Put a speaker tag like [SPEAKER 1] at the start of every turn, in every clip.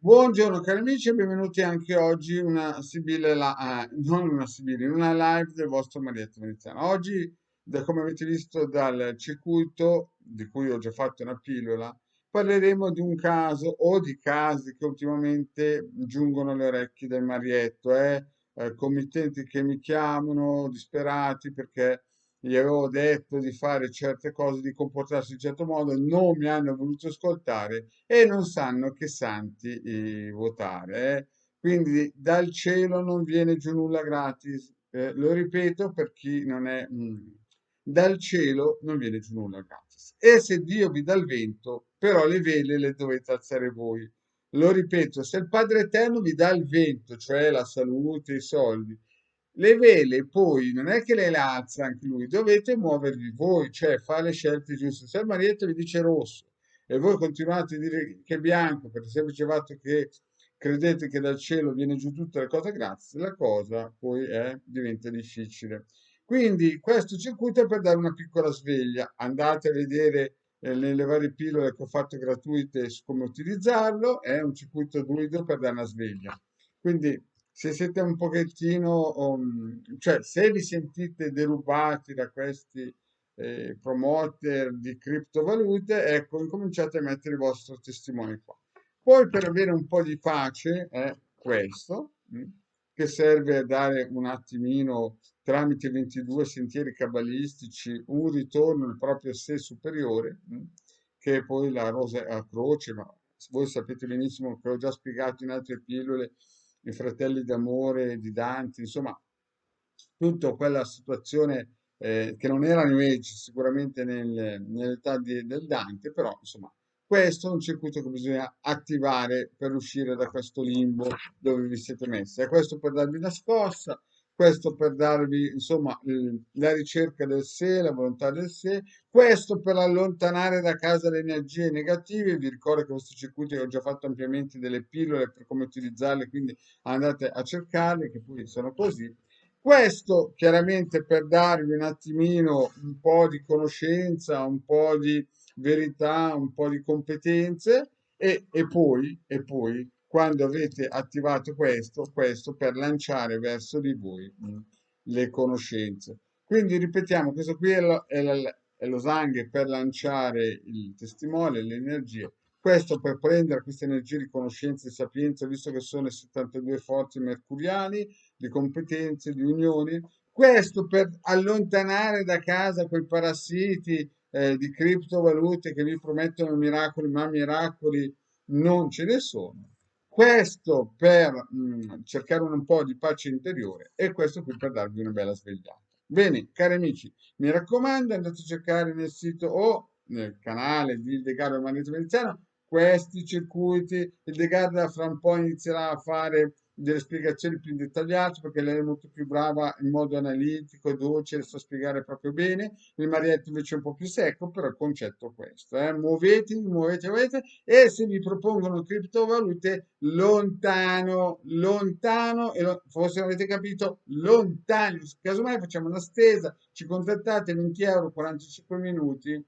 [SPEAKER 1] Buongiorno cari amici e benvenuti anche oggi una Sibille, non una Sibille, in una live del vostro Marietto Veneziano. Oggi, come avete visto dal circuito, di cui ho già fatto una pillola, parleremo di un caso o di casi che ultimamente giungono alle orecchie del Marietto, committenti che mi chiamano disperati perché gli avevo detto di fare certe cose, di comportarsi in un certo modo, non mi hanno voluto ascoltare e non sanno che santi votare. Quindi dal cielo non viene giù nulla gratis. Lo ripeto per chi non è... dal cielo non viene giù nulla gratis. E se Dio vi dà il vento, però le vele le dovete alzare voi. Lo ripeto, se il Padre Eterno vi dà il vento, cioè la salute, i soldi, le vele poi non è che le alza anche lui, dovete muovervi voi, cioè fare le scelte giuste. Se il marietto vi dice rosso e voi continuate a dire che è bianco per il semplice fatto che credete che dal cielo viene giù tutte le cose grazie, la cosa poi diventa difficile. Quindi questo circuito è per dare una piccola sveglia. Andate a vedere nelle varie pillole che ho fatto gratuite su come utilizzarlo, è un circuito druido per dare una sveglia. Quindi se siete un pochettino, cioè se vi sentite derubati da questi promoter di criptovalute, ecco, incominciate a mettere il vostro testimone qua. Poi per avere un po' di pace è questo, che serve a dare un attimino tramite 22 sentieri cabalistici un ritorno al proprio sé superiore, che è poi la rosa a croce, ma voi sapete benissimo che ho già spiegato in altre pillole i fratelli d'amore di Dante, insomma, tutta quella situazione che non era New Age sicuramente nell'età del Dante, però insomma, questo è un circuito che bisogna attivare per uscire da questo limbo dove vi siete messi. E questo per darvi una scossa, questo per darvi insomma la ricerca del sé, la volontà del sé, questo per allontanare da casa le energie negative. Vi ricordo che questi circuiti ho già fatto ampiamente delle pillole per come utilizzarle, quindi andate a cercarle, che poi sono così. Questo chiaramente per darvi un attimino un po' di conoscenza, un po' di verità, un po' di competenze e poi quando avete attivato questo per lanciare verso di voi le conoscenze. Quindi ripetiamo, questo qui è lo Zanghe per lanciare il testimone, le energie. Questo per prendere queste energie di conoscenza e sapienza, visto che sono le 72 forze mercuriali, di competenze, di unioni. Questo per allontanare da casa quei parassiti di criptovalute che vi promettono miracoli, ma miracoli non ce ne sono. Questo per cercare un po' di pace interiore e questo qui per darvi una bella svegliata. Bene, cari amici, mi raccomando, andate a cercare nel sito o nel canale di Il Degardo Magneto Veneziano questi circuiti. Il Degarda fra un po' inizierà a fare delle spiegazioni più dettagliate perché lei è molto più brava in modo analitico e dolce, le sa spiegare proprio bene. Il Marietto invece è un po' più secco, però il concetto è questo. Muovetevi, muovete, muovete e se vi propongono criptovalute lontano, lontano, forse non avete capito, lontano. Casomai facciamo una stesa, ci contattate 20 euro, 45 minuti.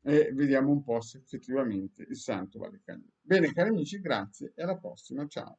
[SPEAKER 1] E vediamo un po' se effettivamente il santo vale il cammino. Bene, cari amici, grazie e alla prossima. Ciao.